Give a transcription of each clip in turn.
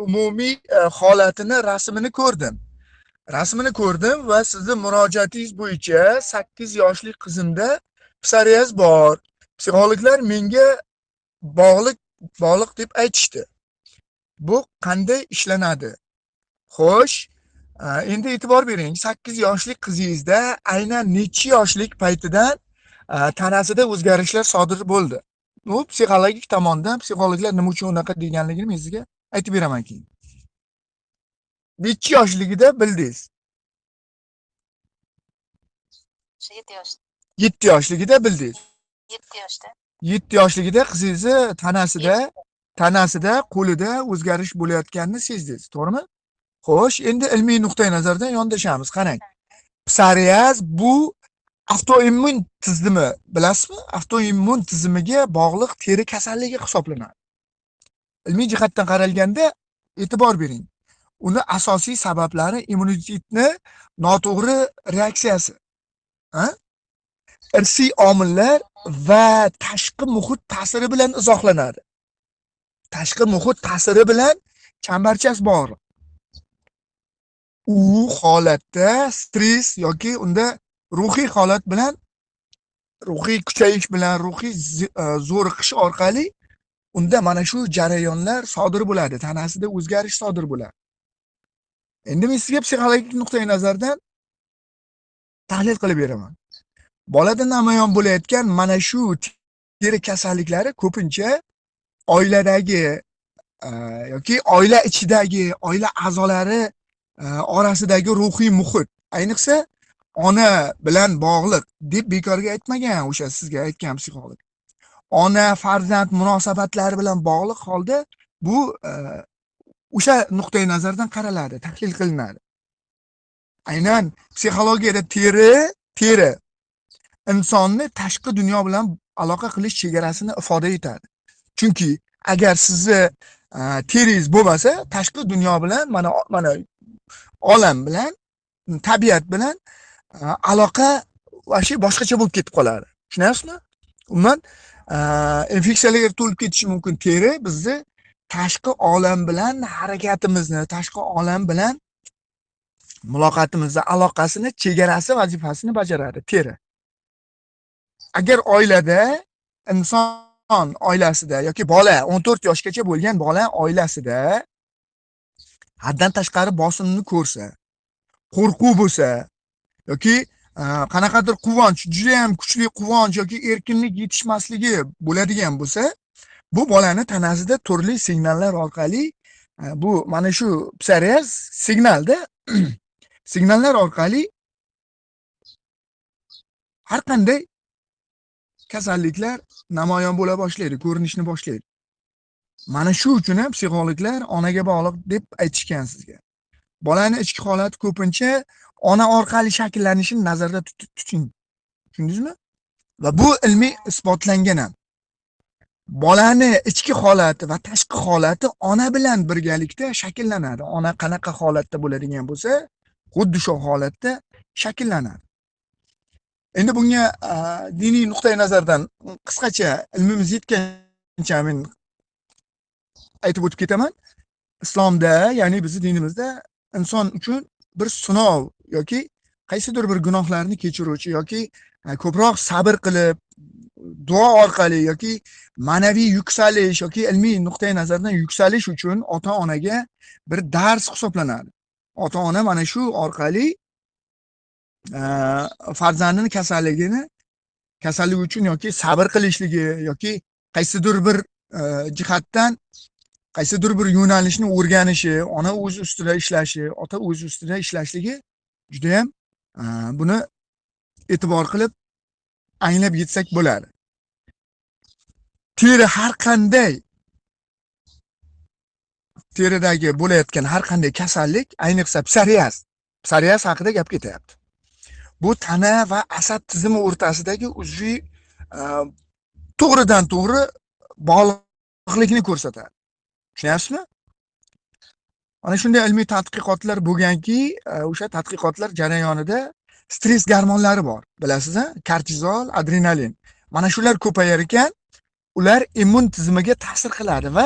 umumiy holatini rasmini ko'rdim va sizni murojaatingiz bo'yicha 8 yoshli qizimda psoriaz bor. Psixologlar menga bog'liq bog'liq deb aytishdi. Bu qanday ishlanadi? Xo'sh, endi e'tibor bering. 8 yoshli qizingizda aynan necha yoshlik paytidan tanasida o'zgarishlar sodir bo'ldi? Bu psixologik tomondan psixologlar nima uchun unaqa deganligini men sizga aytib beraman keyin. Necha yoshligida bildingiz? 7 yoshda. 7 yoshligida bildingiz. 7 yoshda. 7 yoshligida qizingizni tanasida, qo'lida o'zgarish bo'layotganini sezdingiz, to'g'rimi? Xo'sh, endi ilmiy nuqtai nazardan yondashamiz. Qarang. Psoriaz bu avtoimmun tizimi, bilasizmi? Avtoimmun tizimiga bog'liq teri kasalligi hisoblanadi. Ilmiy jihatdan qaralganda e'tibor bering. Uni asosiy sabablari immunitetni noto'g'ri reaksiyasi, irsiy omillar va tashqi muhit ta'siri bilan izohlanadi. Tashqi muhit ta'siri bilan chambarchas bog'liq. U holatda stress yoki unda ruhiy holat bilan, ruhiy kuchayish bilan, ruhiy zo'riqish orqali unda mana shu jarayonlar sodir bo'ladi, tanasida o'zgarish sodir bo'ladi. Endi men sizga psixologik nuqtai nazardan tahlil qilib beraman. Bolada namoyon bo'layotgan mana shu teri kasalliklari ko'pincha oiladagi yoki oila ichidagi, oila a'zolari orasidagi ruhiy muhit, ayniqsa ona bilan bog'liq deb bekorga aytmagan o'sha sizga aytgan psixolog. Ona farzand munosabatlari bilan bog'liq holda bu o'sha nuqtai nazardan qaraladi, tahlil qilinadi. Aynan psixologiyada teri insonni tashqi dunyo bilan aloqa qilish chegarasini ifoda etadi. Chunki agar sizni teringiz bo'lmasa, tashqi dunyo bilan mana olam bilan, tabiat bilan aloqa vashi boshqacha bo'lib ketib qoladi. Tushunyapsizmi? Umuman infeksiyalarga to'lib ketishi mumkin. Teri bizni tashqi olam bilan harakatimizni, tashqi olam bilan muloqotimizni, aloqasini, chegarasi, vazifasini bajaradi teri. Agar oilada inson oilasida yoki bola 14 yoshgacha bo'lgan bola oilasida haddan tashqari bosimni ko'rsa, qo'rquv bo'lsa yoki qanaqadir quvonch, juda ham kuchli quvonch yoki erkinlik yetishmasligi bo'ladigan bo'lsa, bu bolani tanasida turli signallar orqali bu mana shu psoriaz signalda signallar orqali har qanday kasalliklar namoyon bo'la boshlaydi, ko'rinishni boshlaydi. Mana shu uchun ham psixologlar onaga bog'liq deb aytishgan sizga. Bolani ichki holati ko'pincha ona orqali shakllanishini nazarda tuting. Tushundingizmi? Va bu ilmiy isbotlangan ham. Bolani ichki holati va tashqi holati ona bilan birgalikda shakllanadi. Ona qanaqa holatda bo'ladigan bo'lsa, xuddi shu holatda shakllanadi. Endi bunga diniy nuqtai nazardan qisqacha ilmimiz yetgancha men aytib o'tib ketaman. Islomda, ya'ni bizning dinimizda inson uchun bir sinov yoki qaysidir bir gunohlarni kechiruvchi yoki ko'proq sabr qilib, duo orqali yoki ma'naviy yuksalish yoki ilmiy nuqtai nazardan yuksalish uchun ota-onaga bir dars hisoblanadi. Ota-ona mana shu orqali farzandining kasallik uchun yoki sabr qilishligi yoki qaysidir bir jihatdan qaysidir bir yo'nalishni o'rganishi, ona o'z ustida ishlashi, ota o'z ustida ishlashligi juda ham buni e'tibor qilib anglab yetsak bo'ladi. Teridagi bo'layotgan har qanday kasallik, ayniqsa psoriaz haqida gap ketyapti. Bu tana va asab tizimi o'rtasidagi uzviy to'g'ridan to'g'ri bog'liqlikni ko'rsatadi. Tushunyapsizmi? Mana shunday ilmiy tadqiqotlar bo'lganki, o'sha tadqiqotlar jarayonida stress gormonlari bor, bilasiz-a? Kortizol, adrenalin. Mana shular ko'payar ekan, ular immun tizimiga ta'sir qiladi va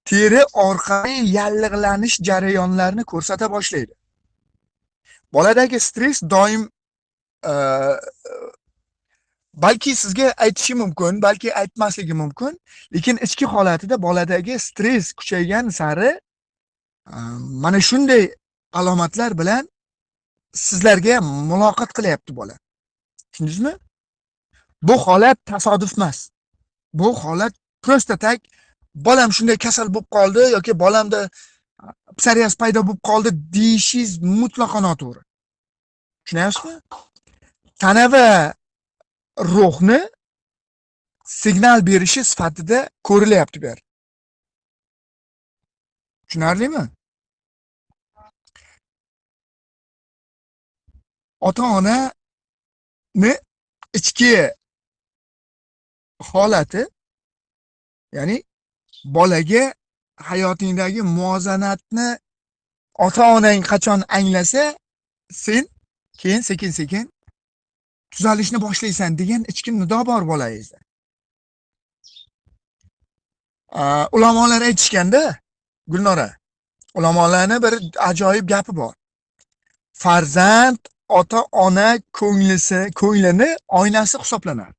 teri orqali yallig'lanish jarayonlarini ko'rsata boshlaydi. Boladagi stress doim e, balki sizga aytishi mumkin, balki aytmasligi mumkin, lekin ichki holatida boladagi stress kuchaygan sari mana shunday alomatlar bilan sizlarga muloqot qilyapti bola. Tushundingizmi? Bu holat tasodif emas. Bu holat prosta tak bolam shunday kasal bo'lib qoldi yoki bolamda psoriaz paydo bo'lib qoldi deyishingiz mutlaqo noto'g'ri. Tushunyapsizmi? Tana va ruhni signal berishi sifatida ko'rilyapti bu yer. Tushunarlimi? Ota-onani ichki holati, ya'ni bolaga hayotingdagi muvozanatni ota-onang qachon anglasa, sen keyin sekin-sekin tuzalishni boshlaysan degan ichki nido bor bolangizda. Ulamolar aytishganda, Gulnora, ulamolarning bir ajoyib gapi bor. Farzand ota-ona ko'nglini oynasi hisoblanadi.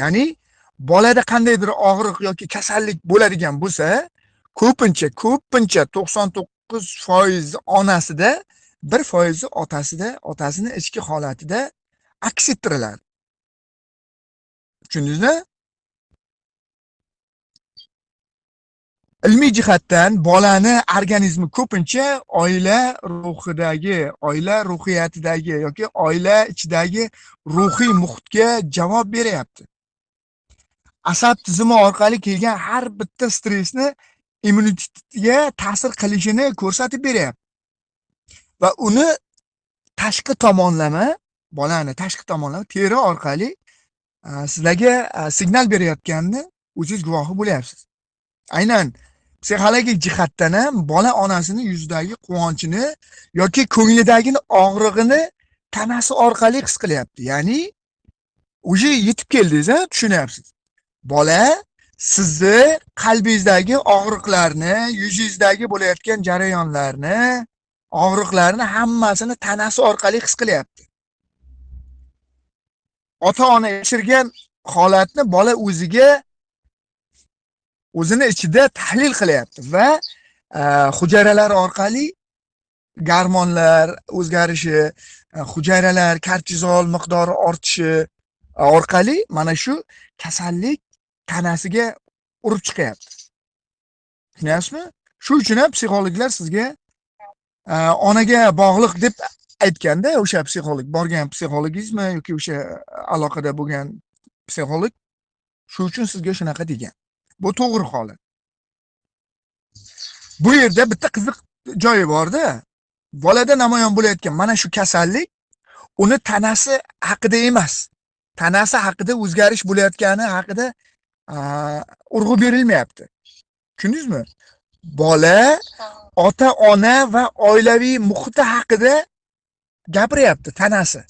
Ya'ni bolada qandaydir og'riq yoki kasallik bo'ladigan bo'lsa, ko'pincha 99% onasida, 1% otasida, otasini ichki holatida aks ettiriladi. Tushundingizmi? Ilmiy jihatdan bolani organizmi ko'pincha oila ruhidagi, oila ruhiyatidagi yoki oila ichidagi ruhiy muhitga javob beryapti. Asab tizimi orqali kelgan har bitta stressni immunitetga ta'sir qilishini ko'rsatib beryapti. Va uni tashqi tomonlama, bolani tashqi tomonlama teri orqali sizlarga signal berayotganini o'zingiz guvohi bo'lyapsiz. Aynan psixologik jihatdan ham bola onasini yuzidagi quvonchini yoki ko'nglidagi og'rig'ini tanasi orqali his qilyapti. Ya'ni o'sha yetib keldingiz, tushunyapsiz. Bola sizni qalbingizdagi og'riqlarni, yuzingizdagi bo'layotgan jarayonlarni, og'riqlarni hammasini tanasi orqali his qilyapti. Ota-ona yashirgan holatni bola o'zini ichida tahlil qilyapti va hujayralar orqali gormonlar o'zgarishi, hujayralar kortizol miqdori ortishi orqali mana shu kasallik tanasiga urib chiqyapti. Tushunyapsizmi? Shu uchun ham psixologlar sizga onaga bog'liq deb aytganda, o'sha psixolog, borgan psixologizmi yoki o'sha aloqada bo'lgan psixolog shu uchun sizga shunaqa degan. Bu to'g'ri holat. Bu yerda bitta qiziq joyi bor-da. Bolada namoyon bo'layotgan mana shu kasallik uni tanasi haqida emas, tanasi haqida o'zgarish bo'layotgani haqida urg'u berilmayapti. Tushundingizmi? Bola ota-ona va oilaviy muhiti haqida gapiryapti tanasi.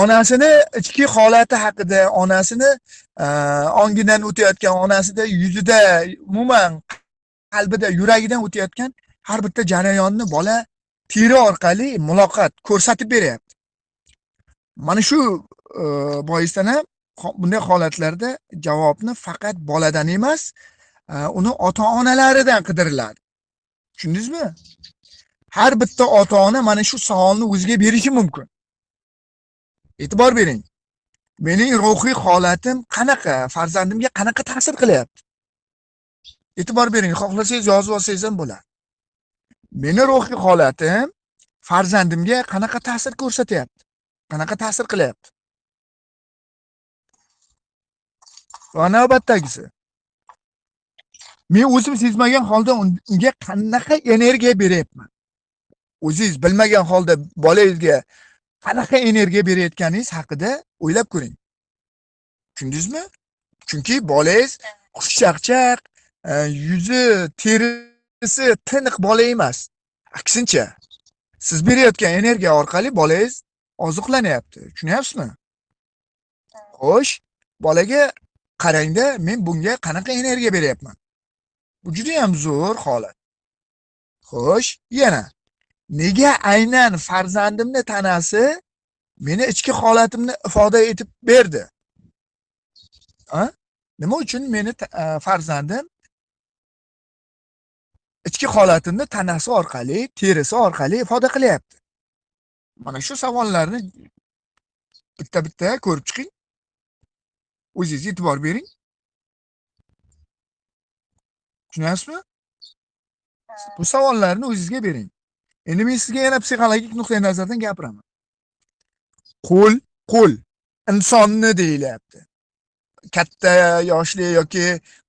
Onasini ichki holati haqida, onasini ongidan o'tayotgan, onasida yuzida, umuman qalbida, yuragidan o'tayotgan har bitta jarayonni bola teri orqali muloqot ko'rsatib beryapti. Mana shu boisdan ham bunday holatlarda javobni faqat boladan emas, uni ota-onalaridan qidiriladi. Tushundingizmi? Har bitta ota-ona mana shu savolni o'ziga berishi mumkin. E'tibor bering. Mening ruhiy holatim qanaqa, farzandimga qanaqa ta'sir qilyapti? E'tibor bering, xohlasangiz yozib olsangiz ham bo'ladi. Meni ruhiy holatim farzandimga qanaqa ta'sir ko'rsatyapti? Qanaqa ta'sir qilyapti? Va navbatdagisi. Men o'zim sezmagan holda unga qanaqa energiya beryapman? O'zingiz bilmagan holda bolangizga qanaqa energiya berayotganingiz haqida o'ylab ko'ring. Tushundingizmi? Chunki bolangiz xushchaqchaq, yuzi, terisi tiniq bola emas. Aksincha, siz berayotgan energiya orqali bolangiz oziqlanyapti. Tushunyapsizmi? Xo'sh, bolaga qarangda, men bunga qanaqa energiya beryapman? Bu juda ham zo'r holat. Xo'sh, yana nega aynan farzandimni tanasi meni ichki holatimni ifoda etib berdi? Nima uchun meni farzandim ichki holatimni tanasi orqali, terisi orqali ifoda qilyapti? Mana shu savollarni bitta-bitta ko'rib chiqing. O'zingiz e'tibor bering. Tushunyapsizmi? Bu savollarni o'zingizga bering. Endi men sizga yana psixologik nuqtai nazardan gapiraman. Qo'l insonni deyilyapti. Katta yoshli yoki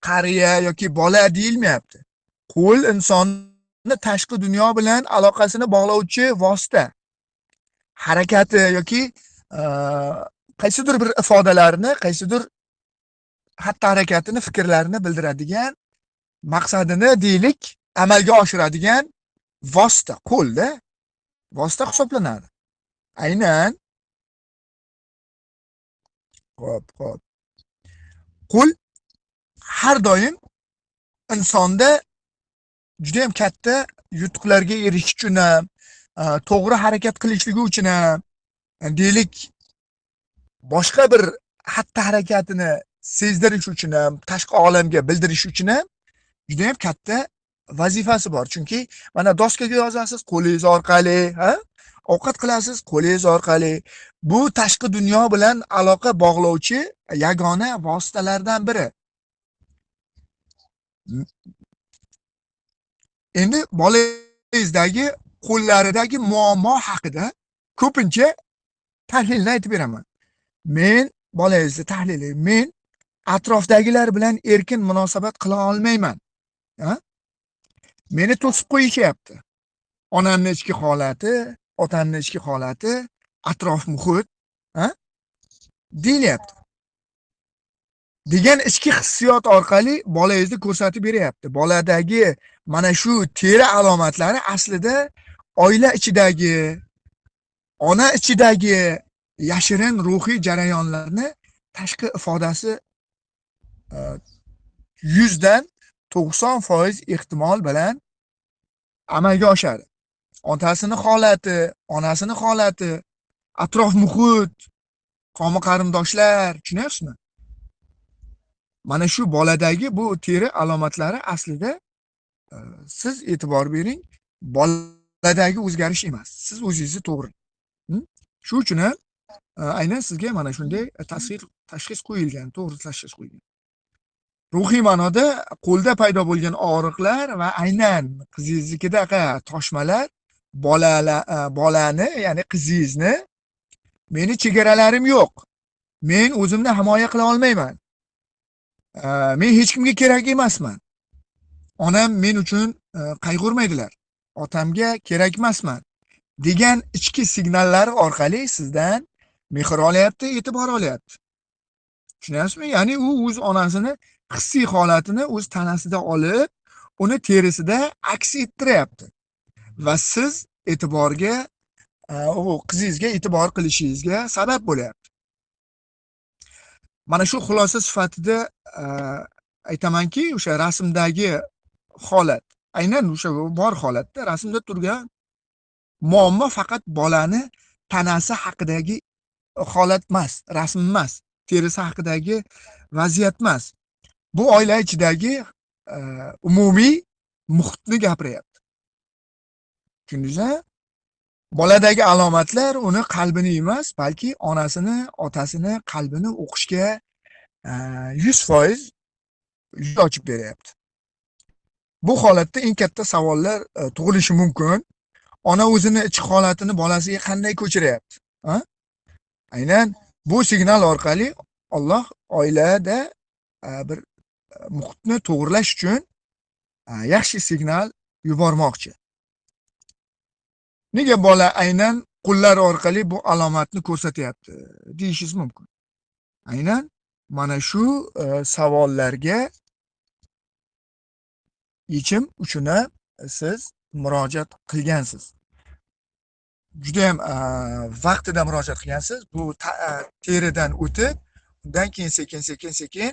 qariya yoki bola deyilmayapti. Qo'l insonni tashqi dunyo bilan aloqasini bog'lovchi vosita. Harakati yoki qaysidir bir ifodalarini, qaysidir xatti harakatini, fikrlarini bildiradigan, maqsadini deylik amalga oshiradigan vosita, qo'lda vosita hisoblanadi. Aynan Xo'p. Qo'l har doim insonda juda ham katta yutuqlarga erishish uchun ham, to'g'ri harakat qilishligi uchun ham, deylik boshqa bir xatti harakatini sezdirish uchun ham, tashqi olamga bildirish uchun ham juda ham katta vazifasi bor. Chunki mana doskaga yozasiz qo'lingiz orqali, ovqat qilasiz qo'lingiz orqali. Bu tashqi dunyo bilan aloqa bog'lovchi yagona vositalardan biri. Endi bolangizdagi qo'llaridagi muammo haqida ko'pincha tahlilni aytib beraman. Men bolangizni tahlili, men atrofdagilar bilan erkin munosabat qila olmayman. Meni to'sib qo'yishyapti. Onamning ichki holati, otamning ichki holati, atrof muhit, deyilyapti. Degan ichki hissiyot orqali bolangizni ko'rsatib beryapti. Boladagi mana shu teri alomatlari aslida oila ichidagi, ona ichidagi yashirin ruhiy jarayonlarni tashqi ifodasi 100 dan 90% ehtimol bilan amalga oshadi. Otasini holati, onasini holati, atrof muhit, qo'ni qarindoshlar, tushunyapsizmi? Mana shu boladagi bu teri alomatlari aslida siz e'tibor bering, boladagi o'zgarish emas. Siz o'zingizni to'g'ri. Shu uchun ham aynan sizga mana shunday tashxis qo'yilgan, to'g'ri tashxis qo'yilgan. Ruhiy ma'noda qo'lda paydo bo'lgan og'riqlar va aynan qizingiznikidaqa toshmalar bolani, ya'ni qizingizni meni chegaralarim yo'q. Men o'zimni himoya qila olmayman. Men hech kimga kerak emasman. Onam men uchun qayg'urmaydilar. Otamga kerak emasman degan ichki signallar orqali sizdan mehr olyapti, e'tibor olyapti. Tushunyapsizmi? Ya'ni u o'z onasini hissiy holatini o'z tanasida olib, uni terisida aks ettiryapti. Va siz e'tiborga, u qizingizga e'tibor qilishingizga sabab bo'lyapti. Mana shu xulosa sifatida aytamanki, o'sha rasmdagi holat, aynan o'sha bor holatda rasmda turgan muammo faqat bolani tanasi haqidagi holat emas, rasm emas, terisi haqidagi vaziyat emas. Bu oila ichidagi umumiy muhitni gapiryapti. Tushundingizmi? Boladagi alomatlar uni qalbini emas, balki onasini, otasini qalbini o'qishga 100% yo'l ochib beryapti. Bu holatda eng katta savollar tug'ilishi mumkin. Ona o'zini ichki holatini bolasiga qanday ko'chiryapti? Aynan bu signal orqali Alloh oilada bir muhitni to'g'irlash uchun yaxshi signal yubormoqchi. Nega bola aynan qo'llar orqali bu alomatni ko'rsatyapti deyishingiz mumkin. Aynan mana shu savollarga yechim uchun siz murojaat qilgansiz. Juda ham vaqtida murojaat qilgansiz. Bu teridan o'tib, undan keyin sekin